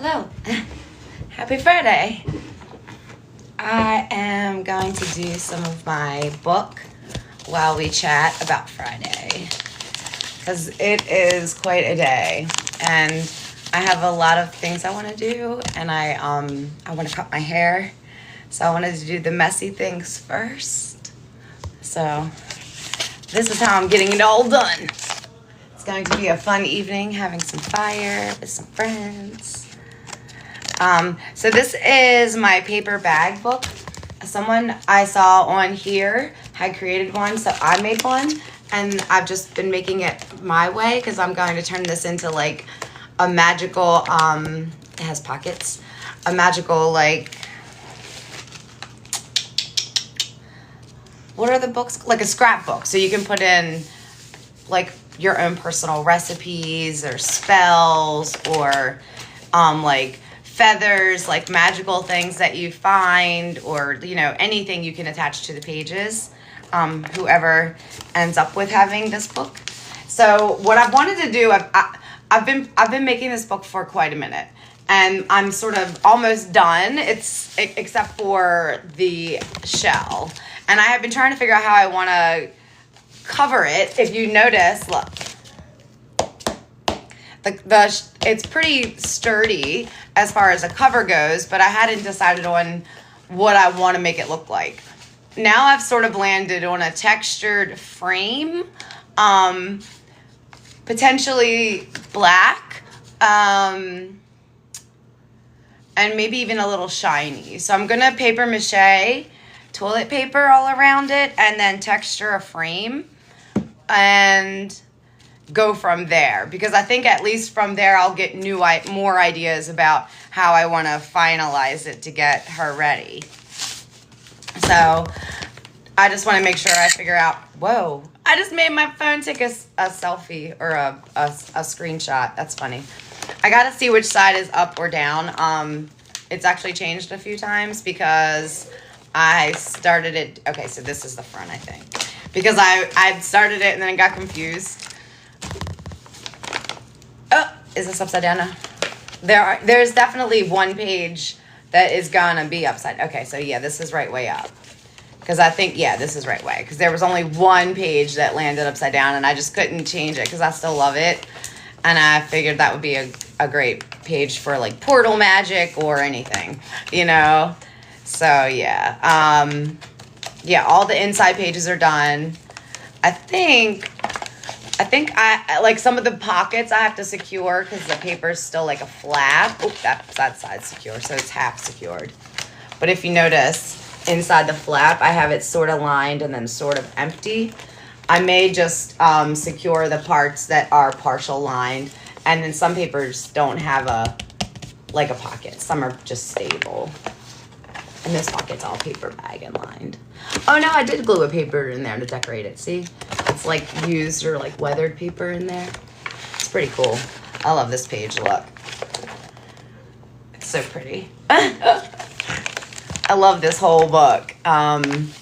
Hello. Happy Friday. I am going to do some of my book while we chat about Friday, because it is quite a day and I have a lot of things I want to do, and I want to cut my hair, so I wanted to do the messy things first. So this is how I'm getting it all done. It's going to be a fun evening, having some fire with some friends. So this is my paper bag book. Someone I saw on here had created one, so I made one, and I've just been making it my way because I'm going to turn this into like a magical, it has pockets, a magical like, what are the books? Like a scrapbook. So you can put in like your own personal recipes or spells or like feathers, like magical things that you find, or anything you can attach to the pages, whoever ends up with having this book. So what I've wanted to do, I've been making this book for quite a minute, and I'm sort of almost done. It's except for the shell, and I have been trying to figure out how I want to cover it. If you notice, look, it's pretty sturdy as far as a cover goes, but I hadn't decided on what I want to make it look like. Now I've sort of landed on a textured frame, potentially black, and maybe even a little shiny. So I'm gonna paper mache toilet paper all around it and then texture a frame and go from there, because I think at least from there I'll get more ideas about how I want to finalize it to get her ready. So I just want to make sure I figure out, whoa, I just made my phone take a selfie or a screenshot. That's funny. I gotta see which side is up or down. It's actually changed a few times because I started it. Okay, so this is the front, I think, because I started it and then I got confused. Oh, is this upside down now? There's definitely one page that is gonna be upside. Okay, so yeah, this is right way up. Because I think, yeah, this is right way. Because there was only one page that landed upside down, and I just couldn't change it because I still love it. And I figured that would be a great page for like portal magic or anything, So yeah, yeah, all the inside pages are done. I think I like some of the pockets I have to secure because the paper's still like a flap. Oh, that side's secure, so it's half secured. But if you notice, inside the flap, I have it sort of lined and then sort of empty. I may just secure the parts that are partial lined, and then some papers don't have a pocket. Some are just stable. And this pocket's all paper bag and lined. Oh no, I did glue a paper in there to decorate it. See? It's like used or like weathered paper in there. It's pretty cool. I love this page. Look. It's so pretty. I love this whole book. And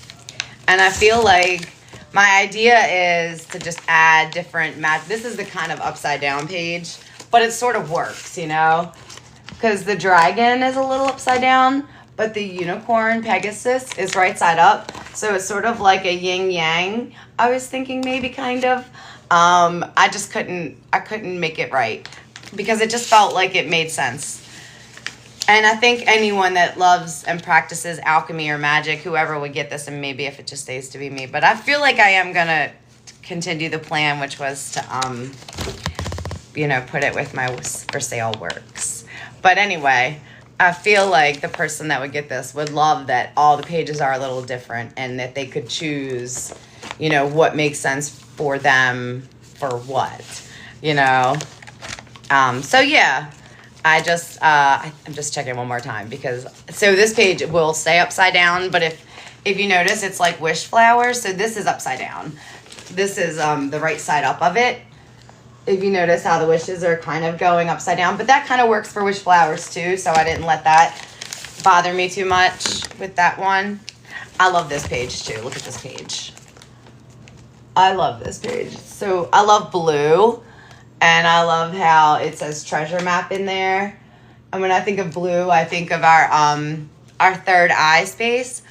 I feel like my idea is to just add different this is the kind of upside down page, but it sort of works, because the dragon is a little upside down, but the unicorn Pegasus is right side up. So it's sort of like a yin yang. I was thinking maybe kind of. I just couldn't make it right because it just felt like it made sense. And I think anyone that loves and practices alchemy or magic, whoever would get this, and maybe if it just stays to be me. But I feel like I am gonna continue the plan, which was to put it with my for sale works. But anyway, I feel like the person that would get this would love that all the pages are a little different and that they could choose, what makes sense for them for what, So yeah, I'm just checking one more time so this page will stay upside down, but if you notice, it's like wish flowers. So this is upside down. This is the right side up of it. If you notice how the wishes are kind of going upside down, but that kind of works for wish flowers too, so I didn't let that bother me too much with that one. I love this page too. Look at this page. I love this page. So I love blue, and I love how it says treasure map in there. And when I think of blue, I think of our third eye space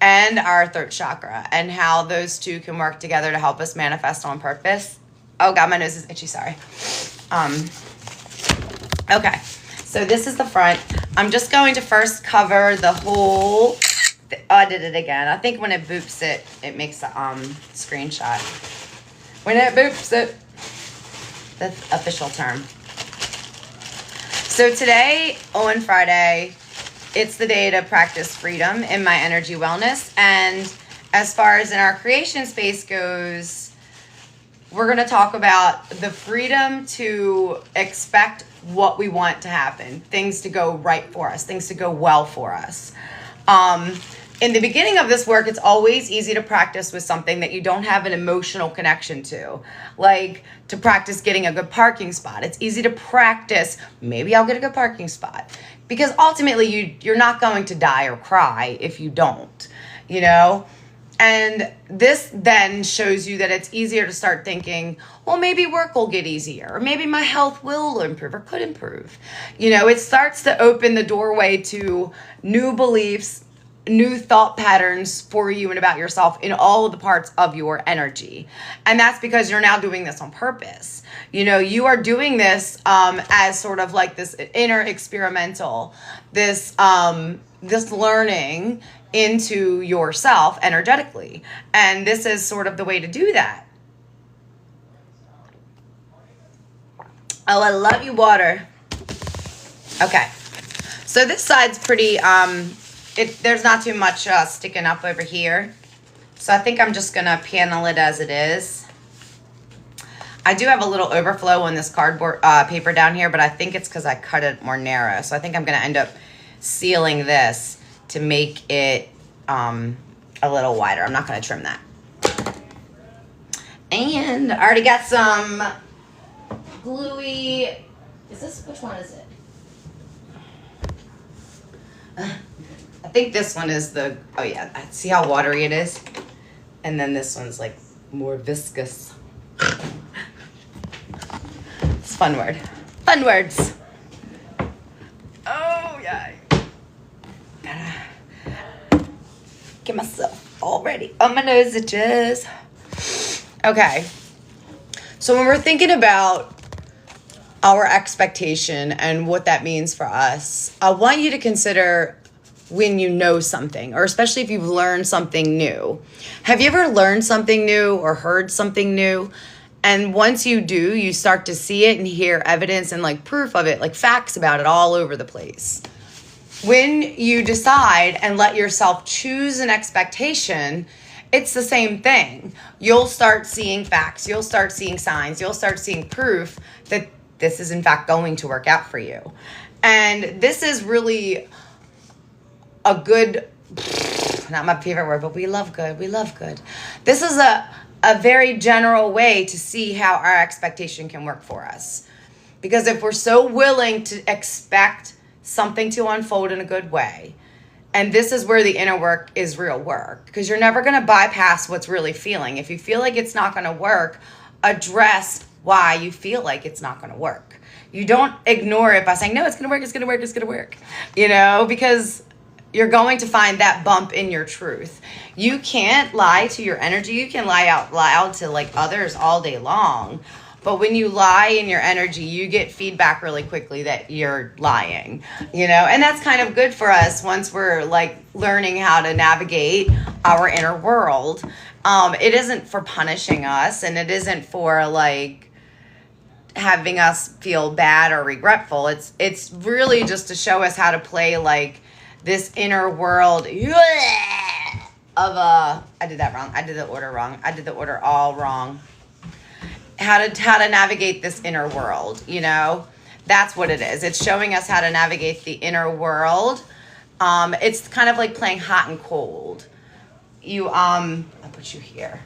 and our throat chakra, and how those two can work together to help us manifest on purpose. Oh God, my nose is itchy, sorry. Okay, so this is the front. I'm just going to first cover the whole, I did it again. I think when it boops it, it makes a screenshot. When it boops it, the official term. So today, on Friday, it's the day to practice freedom in my energy wellness. And as far as in our creation space goes, we're going to talk about the freedom to expect what we want to happen, things to go right for us, things to go well for us. In the beginning of this work, it's always easy to practice with something that you don't have an emotional connection to. Like to practice getting a good parking spot. It's easy to practice, maybe I'll get a good parking spot. Because ultimately you're not going to die or cry if you don't, you know? And this then shows you that it's easier to start thinking, well, maybe work will get easier, or maybe my health will improve or could improve. You know, it starts to open the doorway to new beliefs, new thought patterns for you and about yourself in all of the parts of your energy. And that's because you're now doing this on purpose. You know, you are doing this as sort of like this inner experimental, this learning into yourself energetically. And this is sort of the way to do that. Oh, I love you, water. Okay. So this side's pretty, there's not too much sticking up over here. So I think I'm just going to panel it as it is. I do have a little overflow on this cardboard paper down here, but I think it's because I cut it more narrow. So I think I'm going to end up sealing this to make it a little wider. I'm not going to trim that. And I already got some gluey. Which one is it? I think this one is the, oh yeah, see how watery it is? And then this one's like more viscous. It's a fun word. Fun words. Oh yeah. Gotta get myself all ready on my nose itches. Okay. So when we're thinking about our expectation and what that means for us, I want you to consider when you know something, or especially if you've learned something new. Have you ever learned something new or heard something new? And once you do, you start to see it and hear evidence and like proof of it, like facts about it all over the place. When you decide and let yourself choose an expectation, it's the same thing. You'll start seeing facts. You'll start seeing signs. You'll start seeing proof that this is in fact going to work out for you. And this is really a good, not my favorite word, but we love good. We love good. This is a very general way to see how our expectation can work for us. Because if we're so willing to expect something to unfold in a good way, and this is where the inner work is real work, because you're never going to bypass what's really feeling. If you feel like it's not going to work, address why you feel like it's not going to work. You don't ignore it by saying, no, it's going to work, it's going to work, it's going to work. You know, because you're going to find that bump in your truth. You can't lie to your energy. You can lie out loud to like others all day long. But when you lie in your energy, you get feedback really quickly that you're lying, you know? And that's kind of good for us once we're like learning how to navigate our inner world. It isn't for punishing us, and it isn't for like having us feel bad or regretful. It's really just to show us how to play like this inner world of I did that wrong. I did the order wrong. I did the order all wrong. How to navigate this inner world, you know? That's what it is. It's showing us how to navigate the inner world. It's kind of like playing hot and cold. I'll put you here.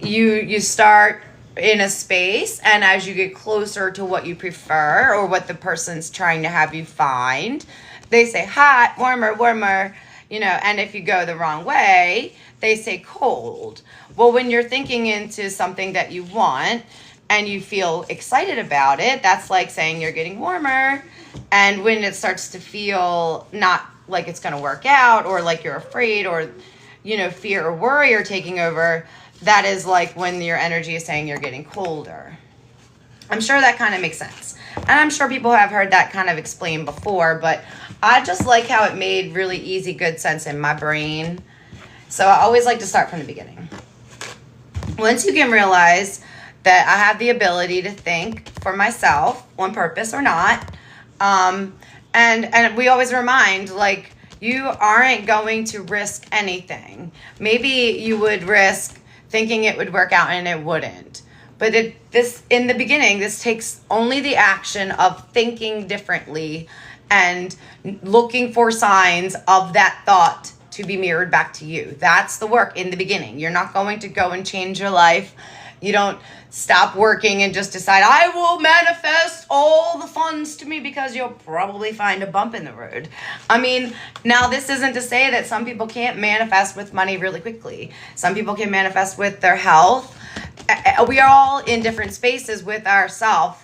You start in a space, and as you get closer to what you prefer or what the person's trying to have you find, they say hot, warmer, warmer, you know, and if you go the wrong way, they say cold. Well, when you're thinking into something that you want and you feel excited about it, that's like saying you're getting warmer. And when it starts to feel not like it's going to work out, or like you're afraid, or, you know, fear or worry are taking over, that is like when your energy is saying you're getting colder. I'm sure that kind of makes sense. And I'm sure people have heard that kind of explained before, but I just like how it made really easy, good sense in my brain. So I always like to start from the beginning. Once you can realize that I have the ability to think for myself, on purpose or not, and we always remind, like, you aren't going to risk anything. Maybe you would risk thinking it would work out and it wouldn't. But in the beginning, this takes only the action of thinking differently and looking for signs of that thought to be mirrored back to you. That's the work in the beginning. You're not going to go and change your life. You don't stop working and just decide, I will manifest all the funds to me, because you'll probably find a bump in the road. I mean, now this isn't to say that some people can't manifest with money really quickly. Some people can manifest with their health. We are all in different spaces with ourselves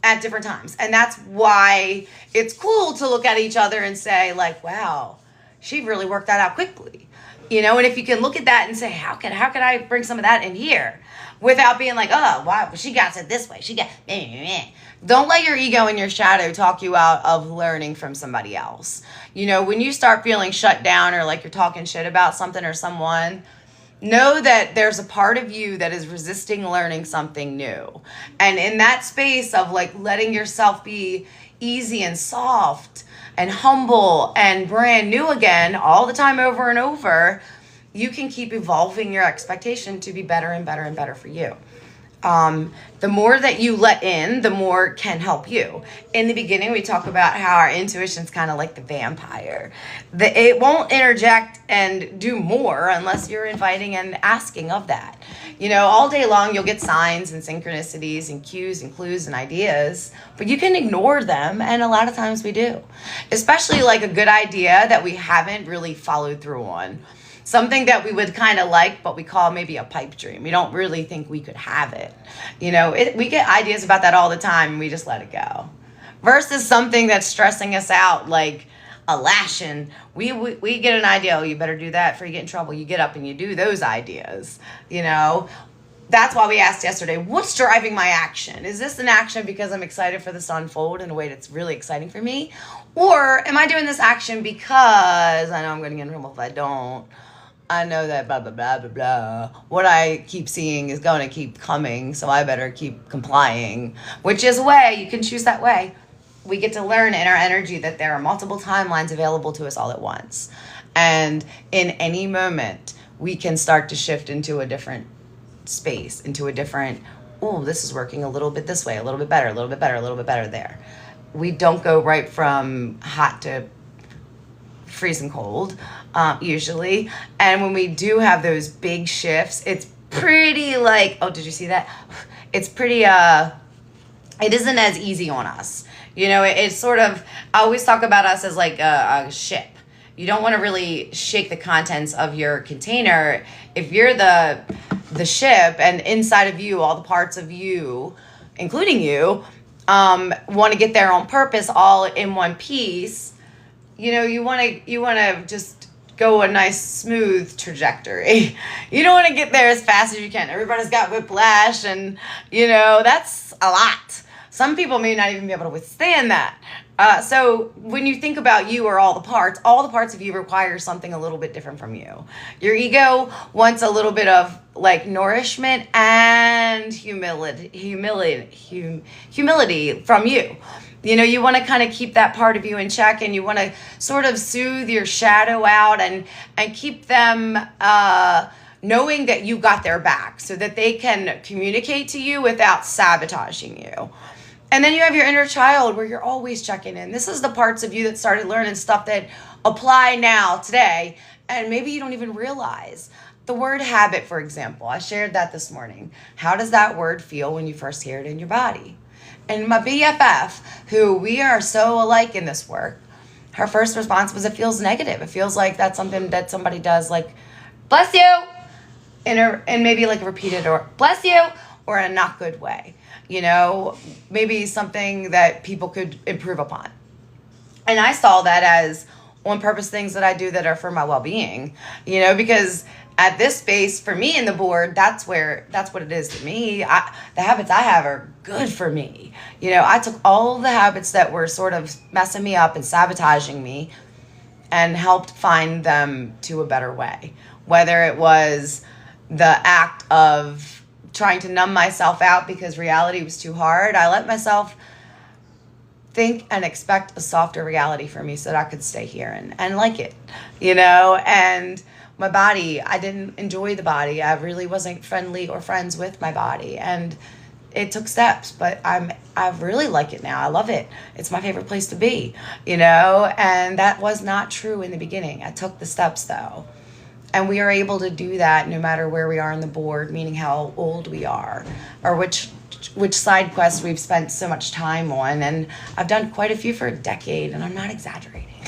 at different times. And that's why it's cool to look at each other and say, like, wow, she really worked that out quickly. You know, and if you can look at that and say, how can I bring some of that in here without being like, oh, wow, she got it this way. Don't let your ego and your shadow talk you out of learning from somebody else. You know, when you start feeling shut down, or like you're talking shit about something or someone, know that there's a part of you that is resisting learning something new. And in that space of like letting yourself be easy and soft and humble and brand new again all the time, over and over, you can keep evolving your expectation to be better and better and better for you. The more that you let in, the more can help you. In the beginning, we talk about how our intuition's kind of like the vampire. It won't interject and do more unless you're inviting and asking of that. You know, all day long, you'll get signs and synchronicities and cues and clues and ideas, but you can ignore them, and a lot of times we do. Especially like a good idea that we haven't really followed through on. Something that we would kind of like, but we call maybe a pipe dream. We don't really think we could have it. You know, we get ideas about that all the time, and we just let it go. Versus something that's stressing us out, like a lashing. We get an idea, oh, you better do that before you get in trouble. You get up and you do those ideas, you know. That's why we asked yesterday, what's driving my action? Is this an action because I'm excited for this to unfold in a way that's really exciting for me? Or am I doing this action because I know I'm going to get in trouble if I don't? I know that blah, blah, blah, blah, blah. What I keep seeing is going to keep coming, so I better keep complying. Which is a way, you can choose that way. We get to learn in our energy that there are multiple timelines available to us all at once. And in any moment, we can start to shift into a different space, into a different, oh, this is working a little bit this way, a little bit better, a little bit better, a little bit better there. We don't go right from hot to freezing cold, usually. And when we do have those big shifts, it's pretty like, oh, did you see that? It's pretty, it isn't as easy on us. You know, it's sort of, I always talk about us as like a ship. You don't want to really shake the contents of your container. If you're the ship, and inside of you, all the parts of you, including you, want to get there on purpose, all in one piece, you know, you want to just go a nice smooth trajectory. You don't want to get there as fast as you can. Everybody's got whiplash, and you know, that's a lot. Some people may not even be able to withstand that. So when you think about you, or all the parts of you require something a little bit different from you. Your ego wants a little bit of like nourishment and humility from you. You know, you want to kind of keep that part of you in check, and you want to sort of soothe your shadow out and keep them knowing that you got their back, so that they can communicate to you without sabotaging you. And then you have your inner child, where you're always checking in. This is the parts of you that started learning stuff that apply now, today, and maybe you don't even realize. The word habit, for example, I shared that this morning. How does that word feel when you first hear it in your body? And my BFF, who we are so alike in this work, her first response was, it feels negative. It feels like that's something that somebody does, like, bless you, and maybe like repeated, or bless you, or in a not good way, you know, maybe something that people could improve upon. And I saw that as on purpose things that I do that are for my well-being, you know, because at this space for me in the board, that's what it is to me. The habits I have are good for me. You know, I took all the habits that were sort of messing me up and sabotaging me and helped find them to a better way. Whether it was the act of trying to numb myself out because reality was too hard, I let myself think and expect a softer reality for me so that I could stay here and like it, you know. And my body, I didn't enjoy the body. I really wasn't friendly or friends with my body, and it took steps, but I really like it now. I love it. It's my favorite place to be, you know. And that was not true in the beginning. I took the steps though, and we are able to do that no matter where we are on the board, meaning how old we are or which side quests we've spent so much time on. And I've done quite a few for a decade, and I'm not exaggerating.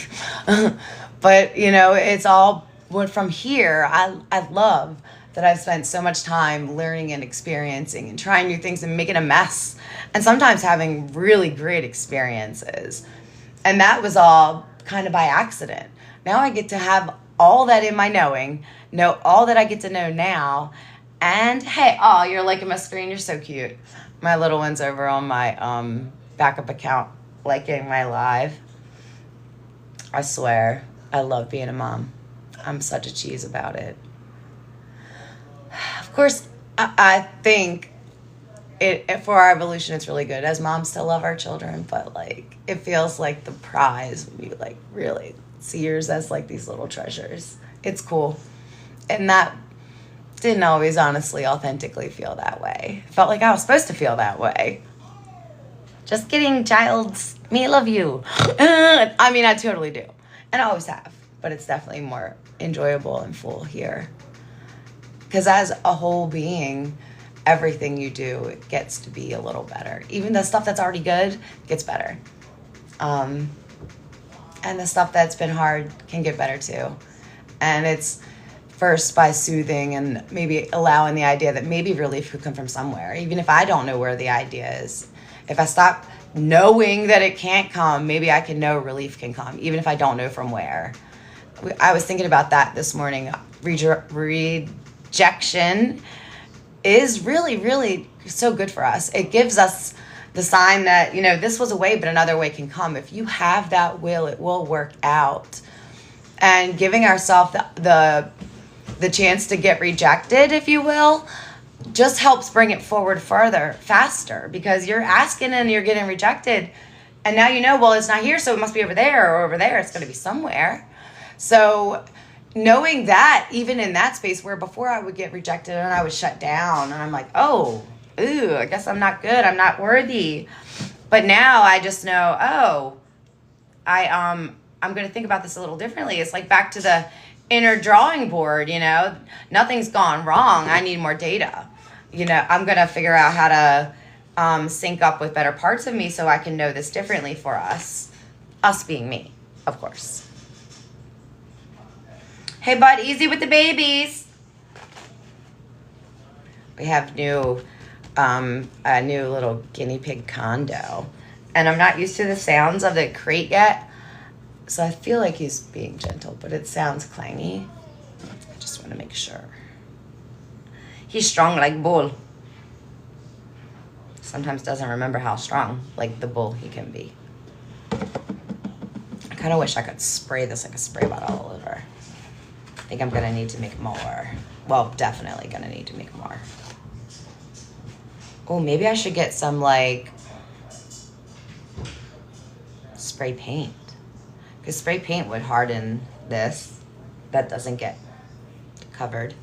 But, you know, it's all from here. I love that I've spent so much time learning and experiencing and trying new things and making a mess and sometimes having really great experiences. And that was all kind of by accident. Now I get to have all that in my know all that I get to know now. And hey, oh, you're liking my screen. You're so cute. My little one's over on my backup account liking my live. I swear, I love being a mom. I'm such a cheese about it. Of course, I think for our evolution, it's really good. As moms still love our children, but like it feels like the prize when you like really see yours as like these little treasures. It's cool. And that didn't always honestly authentically feel that way. Felt like I was supposed to feel that way. Just kidding, childs. Me love you. I mean, I totally do. And I always have. But it's definitely more enjoyable and full here. Because as a whole being, everything you do, it gets to be a little better. Even the stuff that's already good gets better. And the stuff that's been hard can get better too. And it's first by soothing and maybe allowing the idea that maybe relief could come from somewhere, even if I don't know where the idea is. If I stop knowing that it can't come, maybe I can know relief can come, even if I don't know from where. I was thinking about that this morning. Rejection is really, really so good for us. It gives us the sign that, you know, this was a way, but another way can come. If you have that will, it will work out. And giving ourselves the chance to get rejected, if you will, just helps bring it forward further, faster, because you're asking and you're getting rejected. And now you know, well, it's not here, so it must be over there or over there. It's going to be somewhere. So knowing that, even in that space where before I would get rejected and I would shut down and I'm like, oh, ooh, I guess I'm not good. I'm not worthy. But now I just know, oh, I'm going to think about this a little differently. It's like back to the inner drawing board, you know, nothing's gone wrong. I need more data. You know, I'm going to figure out how to sync up with better parts of me so I can know this differently for us being me, of course. Hey, bud, easy with the babies. We have a new little guinea pig condo, and I'm not used to the sounds of the crate yet. So I feel like he's being gentle, but it sounds clangy. I just want to make sure. He's strong like bull. Sometimes doesn't remember how strong like the bull he can be. I kind of wish I could spray this like a spray bottle all over. I think I'm going to need to make more. Well, definitely going to need to make more. Oh, maybe I should get some like spray paint. Because spray paint would harden this. That doesn't get covered.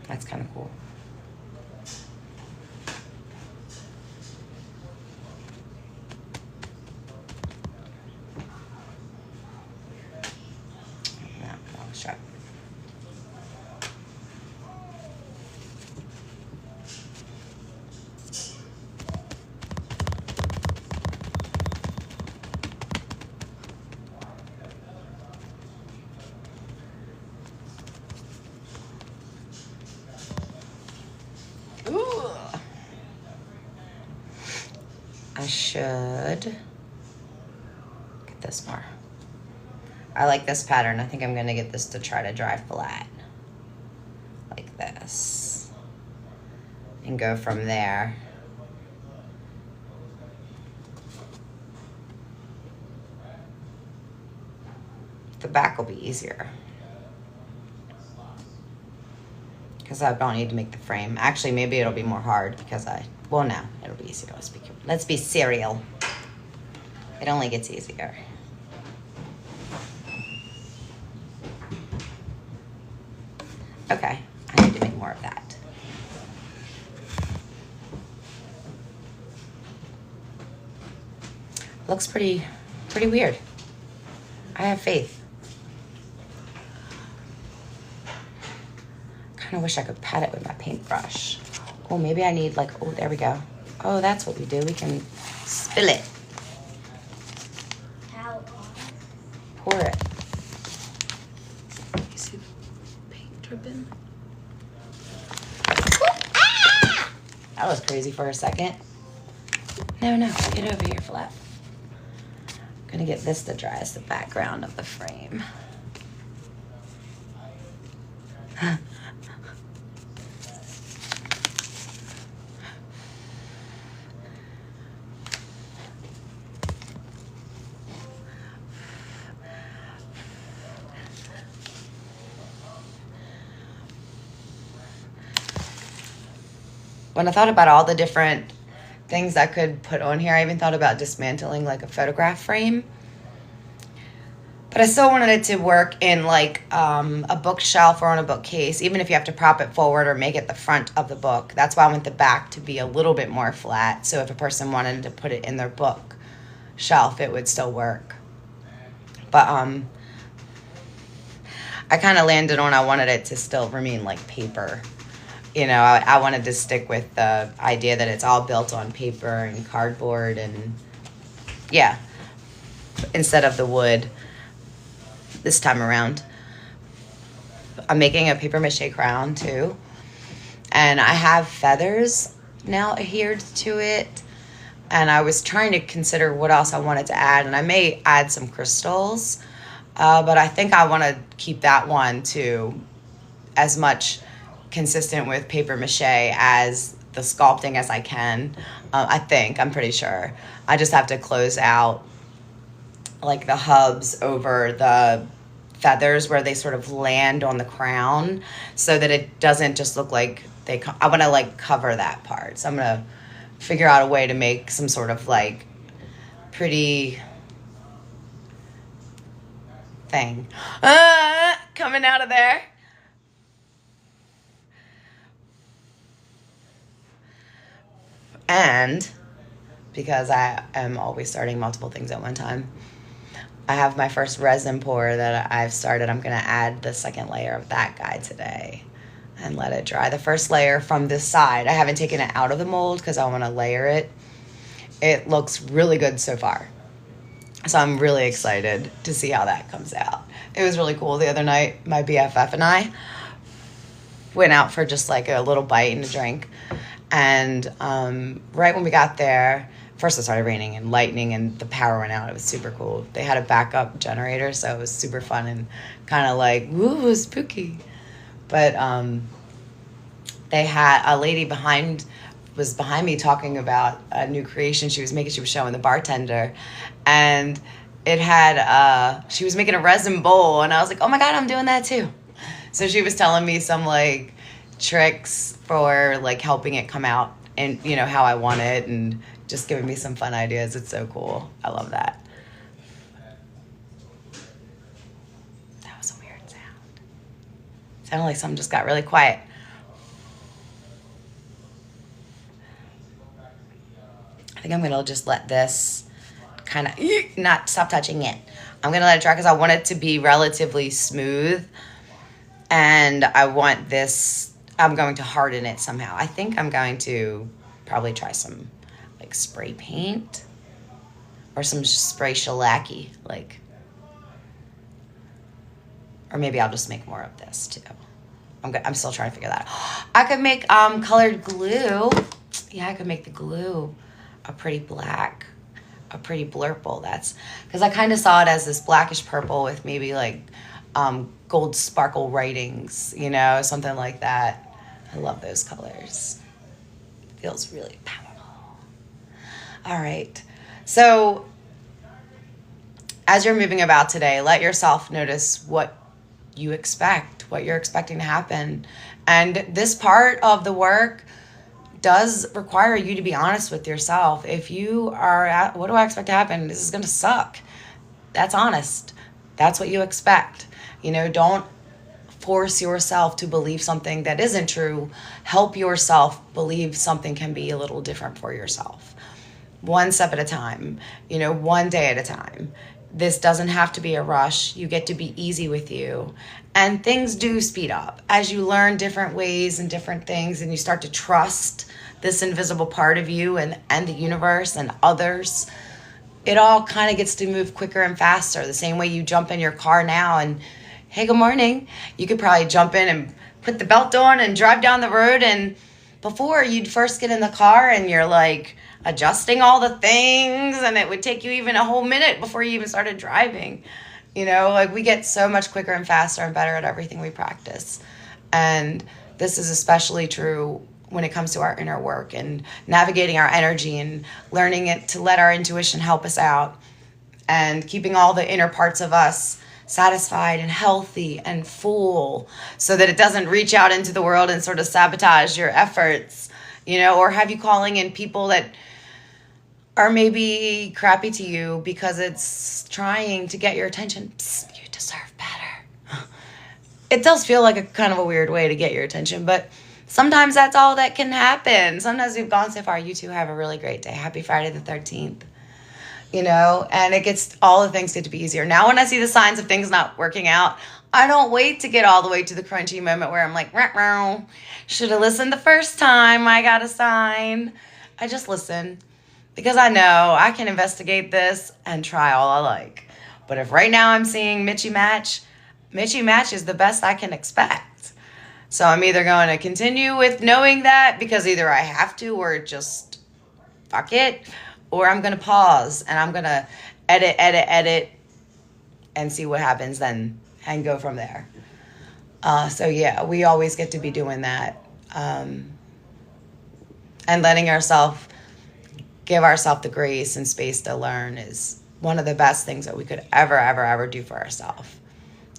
That's kind of cool. Yeah, let's try. should get this more. I like this pattern. I think I'm gonna get this to try to dry flat. Like this. And go from there. The back will be easier. Because I don't need to make the frame. Actually, maybe it'll be more hard because well, no, it'll be easier. Let's be serial. It only gets easier. Okay, I need to make more of that. Looks pretty weird. I have faith. Kind of wish I could pat it with my paintbrush. Oh, maybe I need like, oh, there we go. Oh, that's what we do. We can spill it. How? Pour it. You see the paint dripping? Ah! That was crazy for a second. No, get over here, Flap. I'm gonna get this to dry as the background of the frame. When I thought about all the different things I could put on here, I even thought about dismantling like a photograph frame. But I still wanted it to work in like a bookshelf or on a bookcase, even if you have to prop it forward or make it the front of the book. That's why I want the back to be a little bit more flat. So if a person wanted to put it in their book shelf, it would still work. But I kind of landed on I wanted it to still remain like paper. You know, I wanted to stick with the idea that it's all built on paper and cardboard and, yeah, instead of the wood this time around. I'm making a paper mache crown, too. And I have feathers now adhered to it. And I was trying to consider what else I wanted to add. And I may add some crystals. But I think I want to keep that one, too, as much consistent with paper mache as the sculpting as I can. I'm pretty sure. I just have to close out like the hubs over the feathers where they sort of land on the crown so that it doesn't just look like I want to like cover that part. So I'm going to figure out a way to make some sort of like pretty thing coming out of there. And because I am always starting multiple things at one time, I have my first resin pour that I've started. I'm going to add the second layer of that guy today and let it dry. The first layer from this side, I haven't taken it out of the mold because I want to layer it. It looks really good so far. So I'm really excited to see how that comes out. It was really cool. The other night, my BFF and I went out for just like a little bite and a drink. And right when we got there, first it started raining and lightning and the power went out. It was super cool. They had a backup generator, so it was super fun and kind of like, woo, spooky. But they had a lady was behind me talking about a new creation she was making. She was showing the bartender. And it had, she was making a resin bowl. And I was like, oh my God, I'm doing that too. So she was telling me some like tricks for like helping it come out and you know how I want it and just giving me some fun ideas. It's so cool. I love that. That was a weird sound. Sounded like something just got really quiet. I think I'm gonna just let this kind of not stop touching it. I'm gonna let it dry because I want it to be relatively smooth and I want this, I'm going to harden it somehow. I think I'm going to probably try some like spray paint or some spray shellac-y, like, or maybe I'll just make more of this too. I'm still trying to figure that out. I could make colored glue. Yeah, I could make the glue. a pretty black, a pretty blurple. That's because I kind of saw it as this blackish purple with maybe like gold sparkle writings, you know, something like that. I love those colors. Feels really powerful. All right. So as you're moving about today, let yourself notice what you expect, what you're expecting to happen. And this part of the work does require you to be honest with yourself. If you are at, what do I expect to happen? This is going to suck. That's honest. That's what you expect. You know, don't force yourself to believe something that isn't true. Help yourself believe something can be a little different for yourself. One step at a time, you know, one day at a time. This doesn't have to be a rush. You get to be easy with you. And things do speed up as you learn different ways and different things, and you start to trust this invisible part of you and the universe and others. It all kind of gets to move quicker and faster. The same way you jump in your car now and, hey, good morning. You could probably jump in and put the belt on and drive down the road. And before, you'd first get in the car and you're like adjusting all the things, and it would take you even a whole minute before you even started driving. You know, like we get so much quicker and faster and better at everything we practice. And this is especially true when it comes to our inner work and navigating our energy and learning it to let our intuition help us out and keeping all the inner parts of us satisfied and healthy and full so that it doesn't reach out into the world and sort of sabotage your efforts, you know, or have you calling in people that are maybe crappy to you because it's trying to get your attention. Psst, you deserve better. It does feel like a kind of a weird way to get your attention, but sometimes that's all that can happen. Sometimes we've gone so far. You two have a really great day. Happy Friday the 13th. You know, and it gets, all the things get to be easier. Now when I see the signs of things not working out, I don't wait to get all the way to the crunchy moment where I'm like, should have listened the first time I got a sign. I just listen because I know I can investigate this and try all I like. But if right now I'm seeing Mitchy Match is the best I can expect. So I'm either going to continue with knowing that because either I have to or just fuck it, or I'm going to pause and I'm going to edit and see what happens then and go from there. So yeah, we always get to be doing that. And letting ourselves, give ourselves the grace and space to learn is one of the best things that we could ever do for ourselves.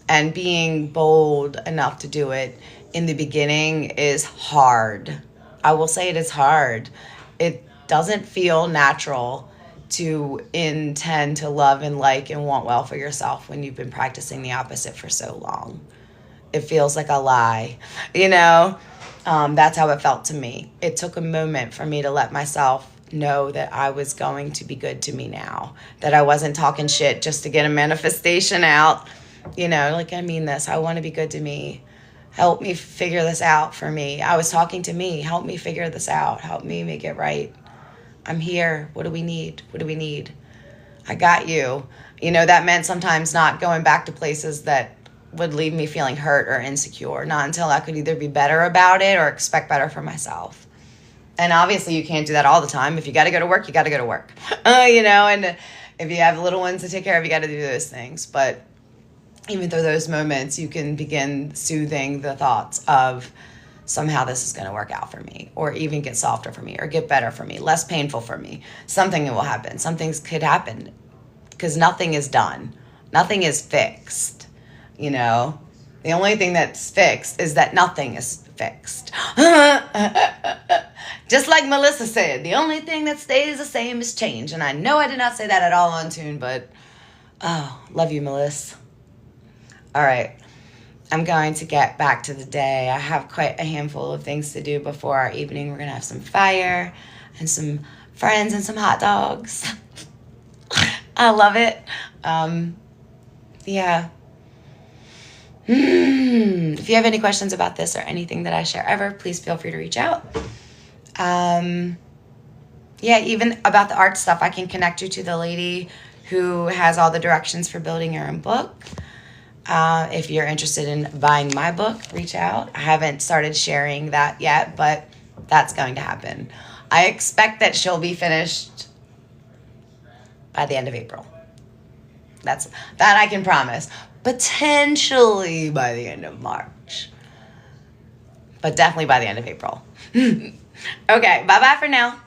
And being bold enough to do it in the beginning is hard. I will say it is hard. It doesn't feel natural to intend to love and like and want well for yourself when you've been practicing the opposite for so long. It feels like a lie, you know? That's how it felt to me. It took a moment for me to let myself know that I was going to be good to me now, that I wasn't talking shit just to get a manifestation out, you know, like, I mean this, I want to be good to me. Help me figure this out for me. I was talking to me, help me figure this out, help me make it right. I'm here. What do we need? What do we need? I got you. You know, that meant sometimes not going back to places that would leave me feeling hurt or insecure, not until I could either be better about it or expect better for myself. And obviously you can't do that all the time. If you got to go to work, you got to go to work, you know, and if you have little ones to take care of, you got to do those things. But even through those moments, you can begin soothing the thoughts of somehow this is going to work out for me, or even get softer for me, or get better for me, less painful for me. Something will happen. Some things could happen because nothing is done. Nothing is fixed, you know. The only thing that's fixed is that nothing is fixed. Just like Melissa said, the only thing that stays the same is change. And I know I did not say that at all on tune, but oh, love you, Melissa. All right. I'm going to get back to the day. I have quite a handful of things to do before our evening. We're going to have some fire and some friends and some hot dogs. I love it. Yeah. If you have any questions about this or anything that I share ever, please feel free to reach out. Yeah, even about the art stuff, I can connect you to the lady who has all the directions for building your own book. If you're interested in buying my book, reach out. I haven't started sharing that yet, but that's going to happen. I expect that she'll be finished by the end of April. That I can promise. Potentially by the end of March. But definitely by the end of April. Okay, bye-bye for now.